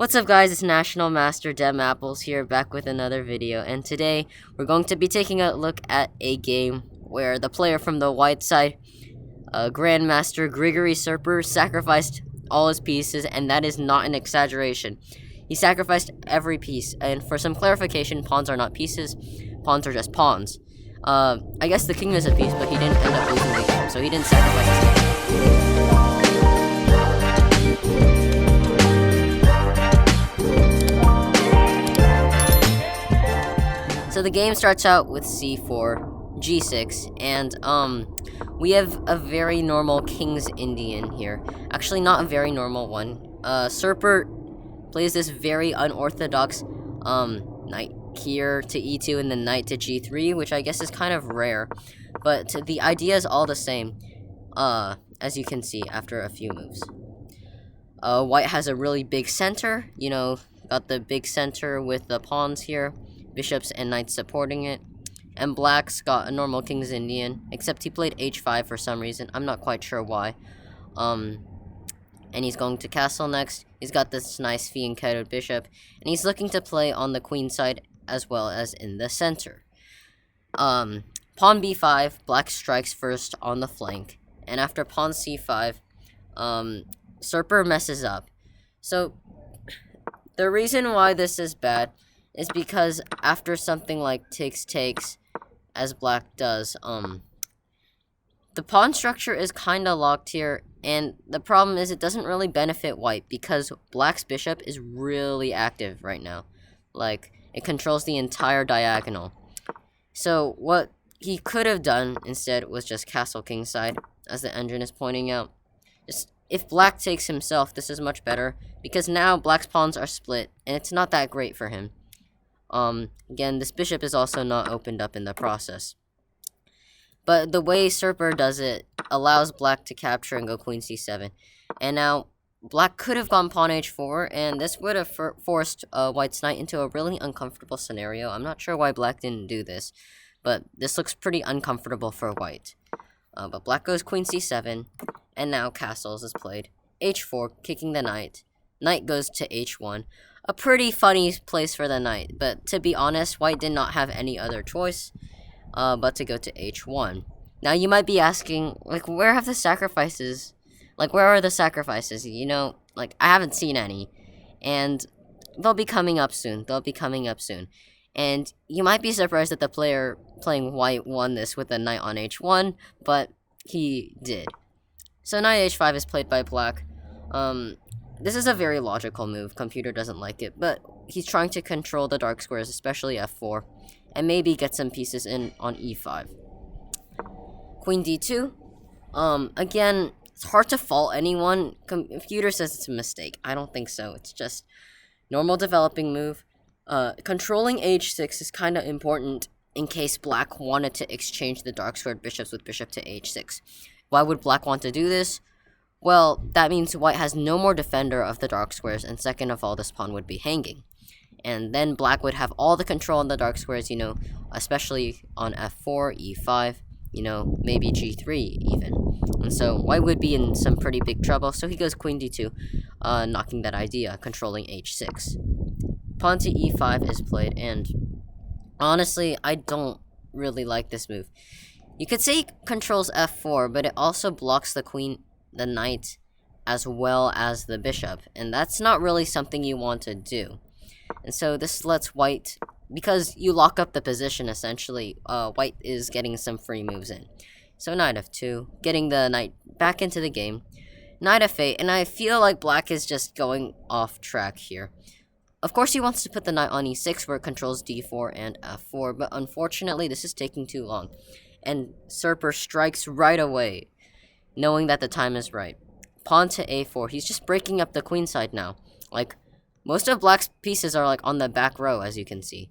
What's up guys, it's National Master Dem Apples here, back with another video, and today we're going to be taking a look at a game where the player from the white side, Grandmaster Grigory Surper, sacrificed all his pieces, and that is not an exaggeration. He sacrificed every piece, and for some clarification, pawns are not pieces, pawns are just pawns. I guess the king is a piece, but he didn't end up losing the game, so he didn't sacrifice his king. So the game starts out with c4, g6, and we have a very normal King's Indian here. Actually, not a very normal one. Surper plays this very unorthodox knight here to e2 and then knight to g3, which I guess is kind of rare, but the idea is all the same, as you can see after a few moves. White has a really big center, got the big center with the pawns here, bishops and knights supporting it, and black's got a normal King's Indian, except he played h5 for some reason. I'm not quite sure why. And he's going to castle next. He's got this nice fianchettoed bishop, and he's looking to play on the queen side as well as in the center. Pawn b5, black strikes first on the flank, and after pawn c5, Surper messes up. So the reason why this is bad is because after something like takes, as black does, the pawn structure is kind of locked here, and the problem is it doesn't really benefit white because black's bishop is really active right now. Like, it controls the entire diagonal. So what he could have done instead was just castle kingside, as the engine is pointing out. If black takes himself, this is much better, because now black's pawns are split, and it's not that great for him. Again, this bishop is also not opened up in the process. But the way Surper does it allows black to capture and go queen c7. And now, black could have gone pawn h4, and this would have forced white's knight into a really uncomfortable scenario. I'm not sure why black didn't do this, but this looks pretty uncomfortable for white. But black goes queen c7, and now castles is played. h4, kicking the knight. Knight goes to h1. A pretty funny place for the knight, but to be honest, white did not have any other choice but to go to h1. Now you might be asking, where have the sacrifices? Where are the sacrifices? I haven't seen any, and they'll be coming up soon. And you might be surprised that the player playing white won this with a knight on h1, but he did. So knight h5 is played by black. This is a very logical move. Computer doesn't like it, but he's trying to control the dark squares, especially f4, and maybe get some pieces in on e5. Queen d2. Again, it's hard to fault anyone. Computer says it's a mistake. I don't think so. It's just normal developing move. Controlling h6 is kind of important in case black wanted to exchange the dark squared bishops with bishop to h6. Why would black want to do this? Well, that means white has no more defender of the dark squares, and second of all, this pawn would be hanging. And then black would have all the control on the dark squares, especially on f4, e5, maybe g3 even. And so white would be in some pretty big trouble, so he goes queen d2, knocking that idea, controlling h6. Pawn to e5 is played, and honestly, I don't really like this move. You could say he controls f4, but it also blocks the knight, as well as the bishop, and that's not really something you want to do. And so this lets white, because you lock up the position essentially, white is getting some free moves in. So knight f2, getting the knight back into the game. Knight f8, and I feel like black is just going off track here. Of course he wants to put the knight on e6 where it controls d4 and f4, but unfortunately this is taking too long. And Surper strikes right away, knowing that the time is right. Pawn to a4. He's just breaking up the queen side now. Most of black's pieces are on the back row, as you can see.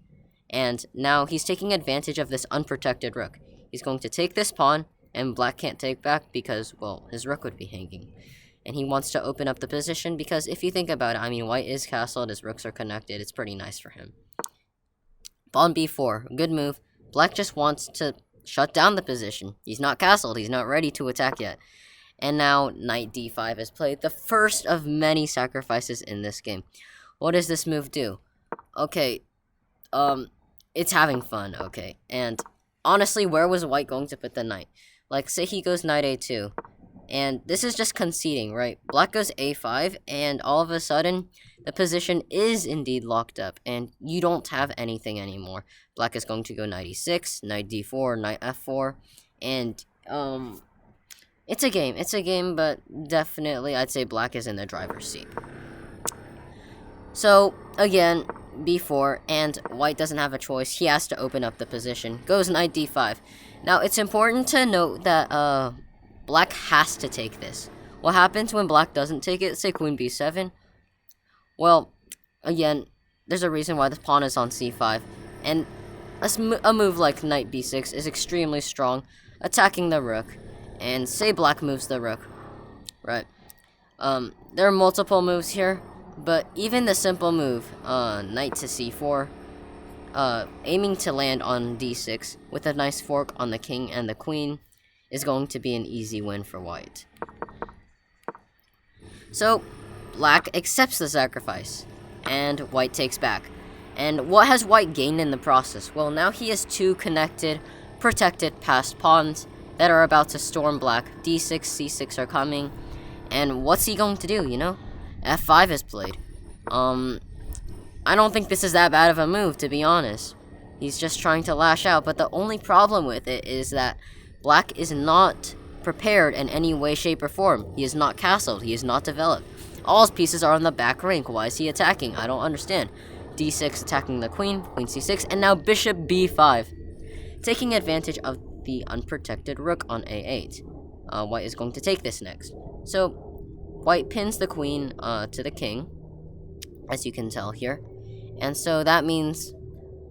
And now he's taking advantage of this unprotected rook. He's going to take this pawn, and black can't take back because, well, his rook would be hanging. And he wants to open up the position because if you think about it, white is castled, his rooks are connected. It's pretty nice for him. Pawn b4. Good move. Black just wants to shut down the position. He's not castled. He's not ready to attack yet. And now knight d5 is played, the first of many sacrifices in this game. What does this move do? Okay, it's having fun, okay. And honestly, where was white going to put the knight? Like, say he goes knight a2, and this is just conceding, right? Black goes a5, and all of a sudden, the position is indeed locked up, and you don't have anything anymore. Black is going to go knight e6, knight d4, knight f4, and, it's a game, but definitely I'd say black is in the driver's seat. So, again, b4, and white doesn't have a choice. He has to open up the position. Goes knight d5. Now, it's important to note that, black has to take this. What happens when black doesn't take it? Say queen b7. Well, again, there's a reason why this pawn is on c5. And a move like knight b6 is extremely strong, attacking the rook. And say black moves the rook, right? There are multiple moves here, but even the simple move, knight to c4, aiming to land on d6 with a nice fork on the king and the queen, is going to be an easy win for white. So, black accepts the sacrifice, and white takes back. And what has white gained in the process? Well, now he has two connected, protected passed pawns that are about to storm black. d6, c6 are coming, and what's he going to do, you know? f5 is played. I don't think this is that bad of a move, to be honest. He's just trying to lash out, but the only problem with it is that black is not prepared in any way, shape, or form. He is not castled. He is not developed. All his pieces are on the back rank. Why is he attacking? I don't understand. d6 attacking the queen, queen c6, and now bishop b5. Taking advantage of the unprotected rook on a8. White is going to take this next. So, white pins the queen to the king, as you can tell here. And so that means,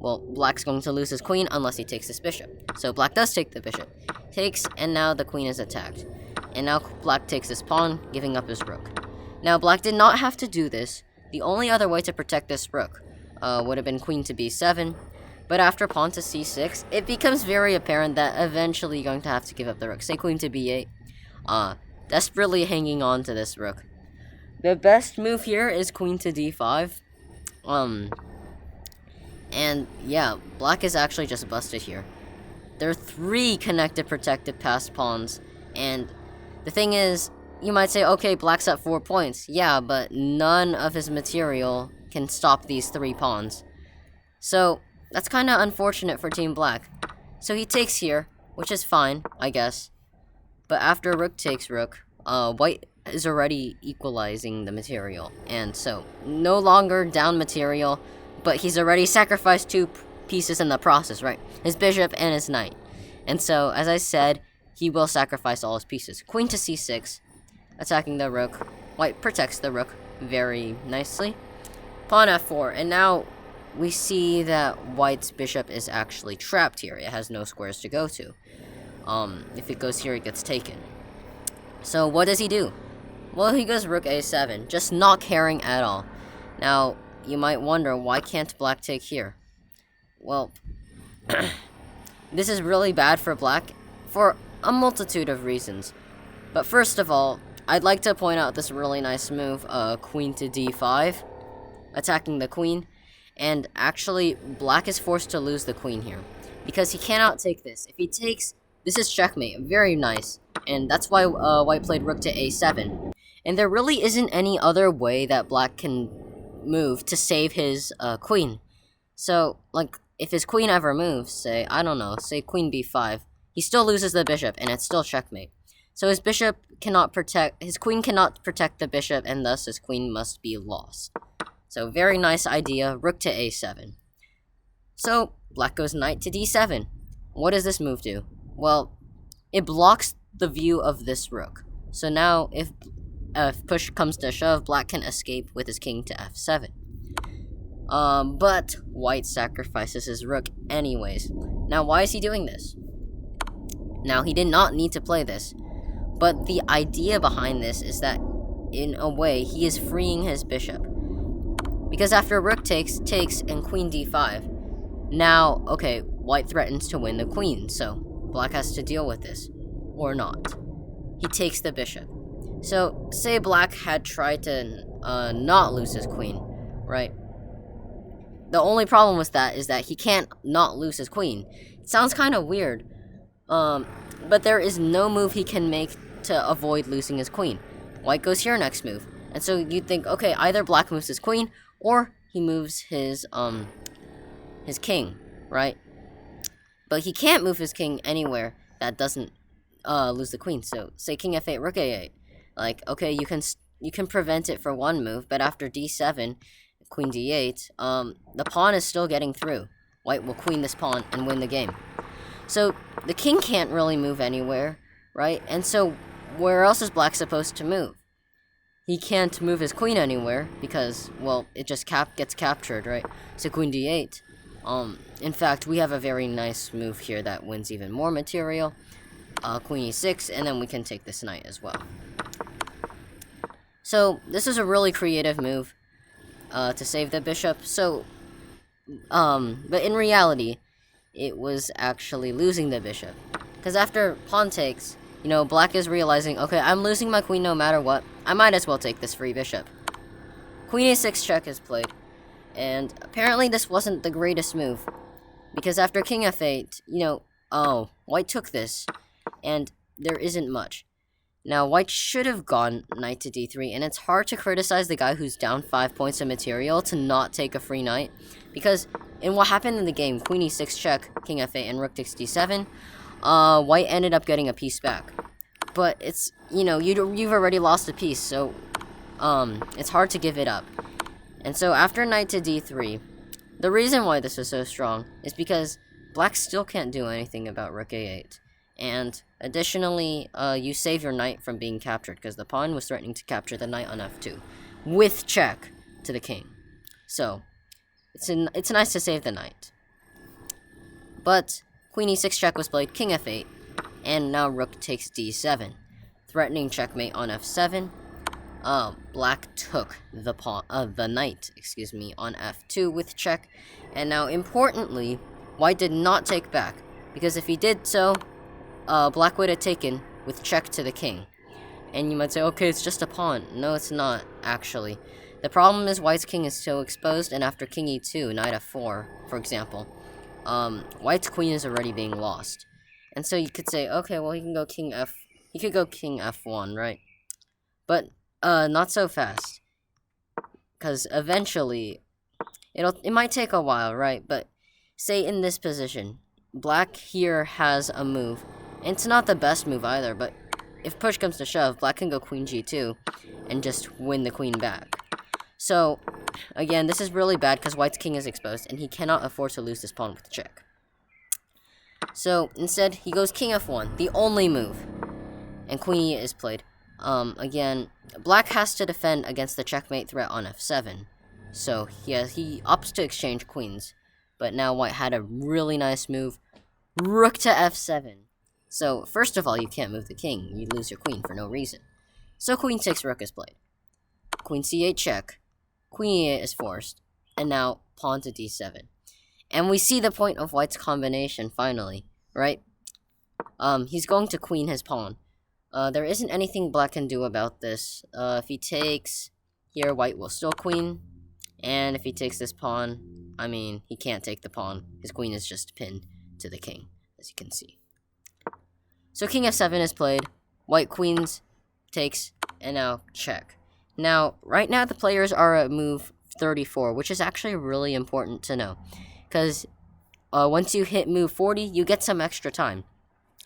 well, black's going to lose his queen unless he takes this bishop. So black does take the bishop. Takes, and now the queen is attacked. And now black takes this pawn, giving up his rook. Now, black did not have to do this. The only other way to protect this rook would have been queen to b7. But after pawn to c6, it becomes very apparent that eventually you're going to have to give up the rook. Say queen to b8. Desperately hanging on to this rook. The best move here is queen to d5. And yeah, black is actually just busted here. There are 3 connected protected passed pawns, and the thing is, you might say, okay, black's at 4 points. Yeah, but none of his material can stop these 3 pawns. So, that's kind of unfortunate for Team Black. So he takes here, which is fine, I guess. But after rook takes rook, white is already equalizing the material. And so, no longer down material, but he's already sacrificed 2 pieces in the process, right? His bishop and his knight. And so, as I said, he will sacrifice all his pieces. Queen to c6, attacking the rook. White protects the rook very nicely. Pawn f4, and now we see that white's bishop is actually trapped here. It has no squares to go to. If it goes here, it gets taken. So what does he do? Well, he goes rook a7, just not caring at all. Now, you might wonder, why can't black take here? Well, this is really bad for black for a multitude of reasons. But first of all, I'd like to point out this really nice move, queen to d5, attacking the queen. And actually, black is forced to lose the queen here, because he cannot take this. If he takes, this is checkmate, very nice. And that's why white played rook to a7. And there really isn't any other way that black can move to save his queen. So, like, if his queen ever moves, say, I don't know, say queen b5, he still loses the bishop, and it's still checkmate. So his bishop cannot protect, his queen cannot protect the bishop, and thus his queen must be lost. So very nice idea, rook to a7. So, black goes knight to d7. What does this move do? Well, it blocks the view of this rook. So now, if push comes to shove, black can escape with his king to f7. But white sacrifices his rook anyways. Now, why is he doing this? Now, he did not need to play this. But the idea behind this is that, in a way, he is freeing his bishop. Because after rook takes, and queen d5, now, okay, white threatens to win the queen, so black has to deal with this. Or not. He takes the bishop. So, say black had tried to not lose his queen. right? The only problem with that is that he can't not lose his queen. It sounds kind of weird, but there is no move he can make to avoid losing his queen. White goes here next move, and so you'd think, okay, either black moves his queen or he moves his king, right? But he can't move his king anywhere that doesn't lose the queen. So say king f8, rook a8. Like, okay, you can prevent it for one move, but after d7, queen d8, the pawn is still getting through. White will queen this pawn and win the game. So the king can't really move anywhere, right? And so where else is black supposed to move? He can't move his queen anywhere because, well, it just gets captured, right? So queen d8. In fact, we have a very nice move here that wins even more material. Queen e6, and then we can take this knight as well. So this is a really creative move to save the bishop. So, but in reality, it was actually losing the bishop. Because after pawn takes, you know, black is realizing, okay, I'm losing my queen no matter what. I might as well take this free bishop. Queen a6 check is played. And apparently this wasn't the greatest move. Because after king f8, you know, oh, white took this. And there isn't much. Now, white should have gone knight to d3. And it's hard to criticize the guy who's down 5 points of material to not take a free knight. Because in what happened in the game, queen e6 check, king f8, and rook takes d7, white ended up getting a piece back. But it's, you know, you've already lost a piece, so it's hard to give it up. And so after knight to d3, the reason why this is so strong is because black still can't do anything about rook a8. And additionally, you save your knight from being captured because the pawn was threatening to capture the knight on f2 with check to the king. So it's nice to save the knight. But queen e6 check was played, king f8, and now rook takes d7, threatening checkmate on f7. Black took the knight, on f2 with check, and now importantly, white did not take back, because if he did so, black would have taken with check to the king. And you might say, okay, it's just a pawn. No, it's not, actually. The problem is white's king is still exposed, and after king e2, knight f4, for example, white's queen is already being lost. And so you could say, okay, well, he could go king f1, right? But not so fast, because eventually it might take a while, right? But say in this position, black here has a move, and it's not the best move either, but if push comes to shove, black can go queen g2 and just win the queen back. So again, this is really bad because white's king is exposed and he cannot afford to lose this pawn with check. So instead, he goes king f1, the only move, and queen e8 is played. Again, black has to defend against the checkmate threat on f7, so he opts to exchange queens. But now white had a really nice move, rook to f7. So first of all, you can't move the king, you lose your queen for no reason. So queen 6 rook is played. Queen c8 check, queen e8 is forced, and now pawn to d7. And we see the point of white's combination finally, right? He's going to queen his pawn. There isn't anything black can do about this. If he takes here, white will still queen. And if he takes this pawn, I mean, he can't take the pawn. His queen is just pinned to the king, as you can see. So king f7 is played. White queens, takes, and now check. Now, right now the players are at move 34, which is actually really important to know. Because once you hit move 40, you get some extra time.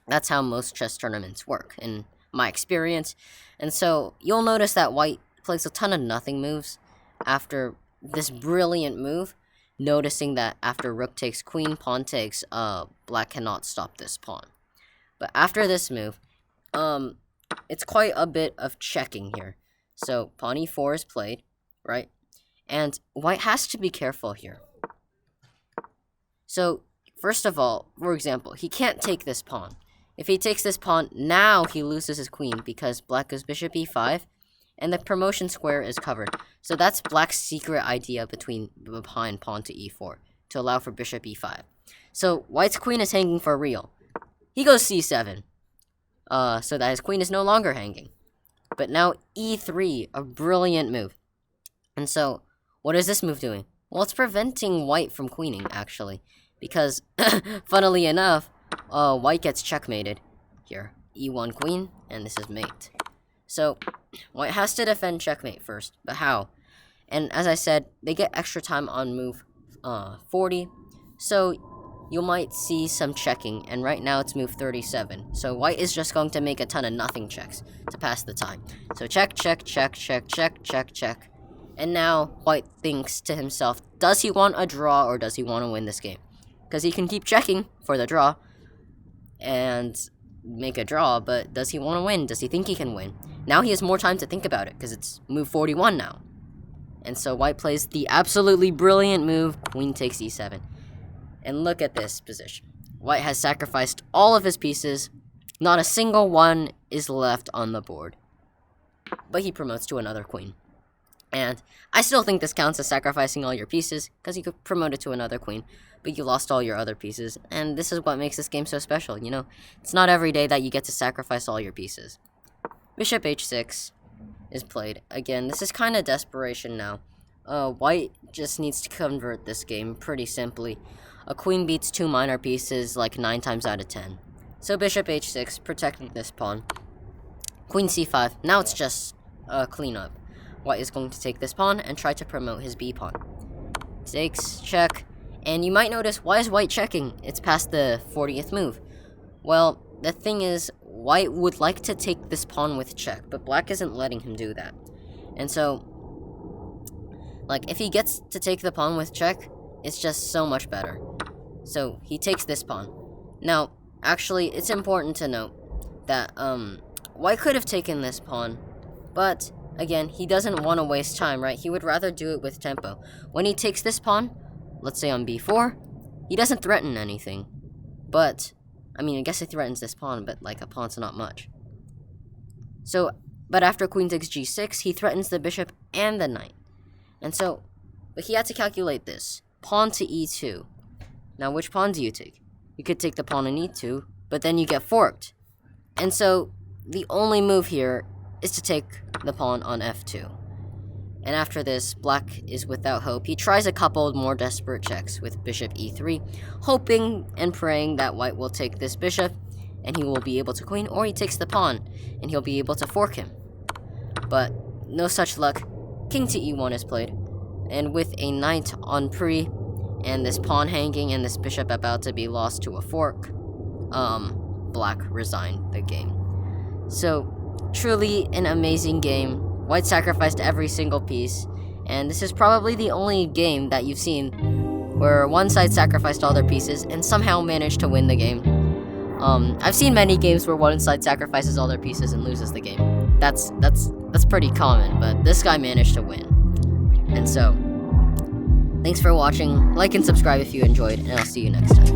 That's how most chess tournaments work, in my experience. And so you'll notice that white plays a ton of nothing moves after this brilliant move, noticing that after rook takes queen, pawn takes, black cannot stop this pawn. But after this move, it's quite a bit of checking here. So pawn e4 is played, right? And white has to be careful here. So, first of all, for example, he can't take this pawn. If he takes this pawn, now he loses his queen because black goes bishop e5, and the promotion square is covered. So that's black's secret idea behind pawn to e4, to allow for bishop e5. So white's queen is hanging for real. He goes c7, so that his queen is no longer hanging. But now e3, a brilliant move. And so What is this move doing? Well, it's preventing white from queening, actually. Because, funnily enough, white gets checkmated. Here, e1 queen, and this is mate. So, white has to defend checkmate first, but how? And as I said, they get extra time on move 40, so you might see some checking, and right now it's move 37. So white is just going to make a ton of nothing checks to pass the time. So check, check, check, check, check, check, check. And now white thinks to himself, does he want a draw or does he want to win this game? Because he can keep checking for the draw and make a draw, but does he want to win? Does he think he can win? Now he has more time to think about it because it's move 41 now. And so white plays the absolutely brilliant move, queen takes e7. And look at this position. White has sacrificed all of his pieces. Not a single one is left on the board. But he promotes to another queen. And I still think this counts as sacrificing all your pieces, because you could promote it to another queen, but you lost all your other pieces. And this is what makes this game so special, you know? It's not every day that you get to sacrifice all your pieces. Bishop h6 is played. Again, this is kind of desperation now. White just needs to convert this game pretty simply. A queen beats 2 minor pieces like 9 times out of 10. So bishop h6, protecting this pawn. Queen c5, now it's just a cleanup. White is going to take this pawn and try to promote his b pawn. Takes, check, and you might notice, why is white checking? It's past the 40th move. Well, the thing is, white would like to take this pawn with check, but black isn't letting him do that. And so, like, if he gets to take the pawn with check, it's just so much better. So, he takes this pawn. Now, actually, it's important to note that, white could have taken this pawn, but, again, he doesn't want to waste time, right? He would rather do it with tempo. When he takes this pawn, let's say on b4, he doesn't threaten anything. But, I mean, I guess he threatens this pawn, but, like, a pawn's not much. So, but after queen takes g6, he threatens the bishop and the knight. And so, but he had to calculate this. Pawn to e2. Now, which pawn do you take? You could take the pawn on e2, but then you get forked. And so, the only move here is to take the pawn on f2. And after this, black is without hope. He tries a couple more desperate checks with bishop e3, hoping and praying that white will take this bishop, and he will be able to queen, or he takes the pawn, and he'll be able to fork him. But no such luck. King to e1 is played, and with a knight on pre, and this pawn hanging, and this bishop about to be lost to a fork, black resigned the game. So, truly an amazing game. White sacrificed every single piece, and this is probably the only game that you've seen where one side sacrificed all their pieces and somehow managed to win the game. I've seen many games where one side sacrifices all their pieces and loses the game. That's pretty common, but this guy managed to win. And so, thanks for watching. Like and subscribe if you enjoyed, and I'll see you next time.